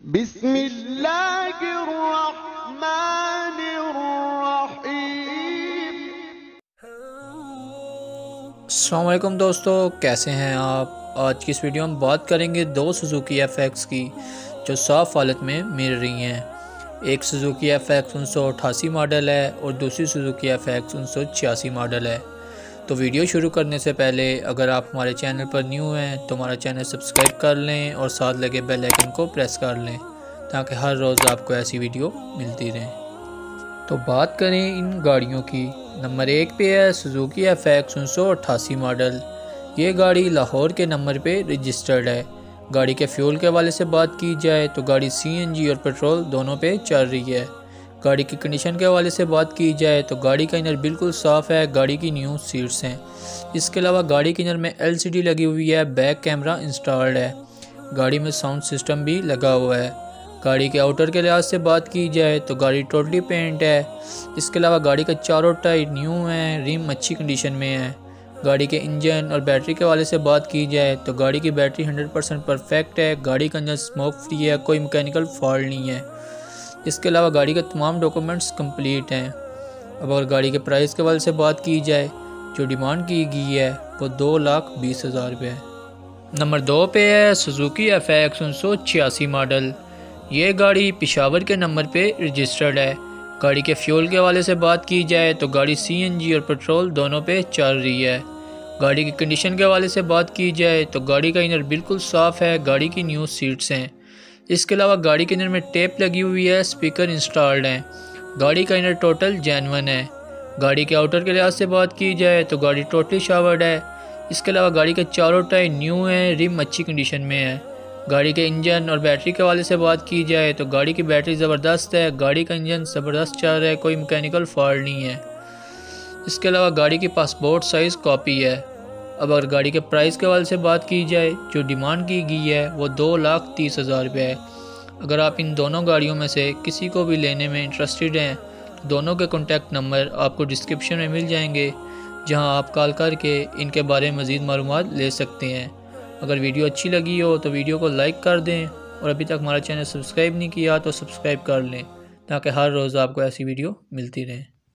अस्सलाम वालेकुम दोस्तों, कैसे हैं आप। आज की इस वीडियो में बात करेंगे दो सुजुकी FX की जो साफ़ हालत में मिल रही हैं। एक सुजुकी FX 1988 मॉडल है और दूसरी सुजुकी FX 1986 मॉडल है। तो वीडियो शुरू करने से पहले अगर आप हमारे चैनल पर न्यू हैं तो हमारा चैनल सब्सक्राइब कर लें और साथ लगे बेल आइकन को प्रेस कर लें ताकि हर रोज़ आपको ऐसी वीडियो मिलती रहे। तो बात करें इन गाड़ियों की। नंबर 1 पे है सुजुकी FX 1988 मॉडल। ये गाड़ी लाहौर के नंबर पे रजिस्टर्ड है। गाड़ी के फ्यूल के हवाले से बात की जाए तो गाड़ी CNG और पेट्रोल दोनों पे चल रही है। गाड़ी की कंडीशन के हवाले से बात की जाए तो गाड़ी का इनर बिल्कुल साफ़ है। गाड़ी की न्यू सीट्स हैं। इसके अलावा गाड़ी के इनर में LCD लगी हुई है। बैक कैमरा इंस्टॉल्ड है। गाड़ी में साउंड सिस्टम भी लगा हुआ है। गाड़ी के आउटर के लिहाज से बात की जाए तो गाड़ी टोटली पेंट है। इसके अलावा गाड़ी का चारों टायर न्यू हैं। रिम अच्छी कंडीशन में है। गाड़ी के इंजन और बैटरी के हवाले से बात की जाए तो गाड़ी की बैटरी 100% परफेक्ट है। गाड़ी का इंजन स्मोक फ्री है, कोई मैकेनिकल फॉल्ट नहीं है। इसके अलावा गाड़ी के तमाम डॉक्यूमेंट्स कंप्लीट हैं। अब अगर गाड़ी के प्राइस के हवाले से बात की जाए, जो डिमांड की गई है वो 2,20,000 रुपये है। नंबर 2 पे है सुजुकी FX 1986 मॉडल। ये गाड़ी पेशावर के नंबर पे रजिस्टर्ड है। गाड़ी के फ्यूल के हवाले से बात की जाए तो गाड़ी CNG और पेट्रोल दोनों पे चल रही है। गाड़ी की कंडीशन के हवाले से बात की जाए तो गाड़ी का इनर बिल्कुल साफ़ है। गाड़ी की न्यू सीट्स हैं। इसके अलावा गाड़ी के इनर में टेप लगी हुई है। स्पीकर इंस्टॉल्ड हैं। गाड़ी का इनर टोटल जेन्युइन है। गाड़ी के आउटर के लिहाज से बात की जाए तो गाड़ी टोटली शावर्ड है। इसके अलावा गाड़ी के चारों टायर न्यू हैं। रिम अच्छी कंडीशन में है। गाड़ी के इंजन और बैटरी के हवाले से बात की जाए तो गाड़ी की बैटरी ज़बरदस्त है। गाड़ी का इंजन ज़बरदस्त चल रहा है, कोई मैकेनिकल फॉल्ट नहीं है। इसके अलावा गाड़ी की पासपोर्ट साइज़ कॉपी है। अब अगर गाड़ी के प्राइस के हवाले से बात की जाए, जो डिमांड की गई है वो 2,30,000 रुपये है। अगर आप इन दोनों गाड़ियों में से किसी को भी लेने में इंटरेस्टेड हैं तो दोनों के कॉन्टैक्ट नंबर आपको डिस्क्रिप्शन में मिल जाएंगे, जहां आप कॉल करके इनके बारे में मज़ीद मालूमात ले सकते हैं। अगर वीडियो अच्छी लगी हो तो वीडियो को लाइक कर दें और अभी तक हमारा चैनल सब्सक्राइब नहीं किया तो सब्सक्राइब कर लें ताकि हर रोज़ आपको ऐसी वीडियो मिलती रहे।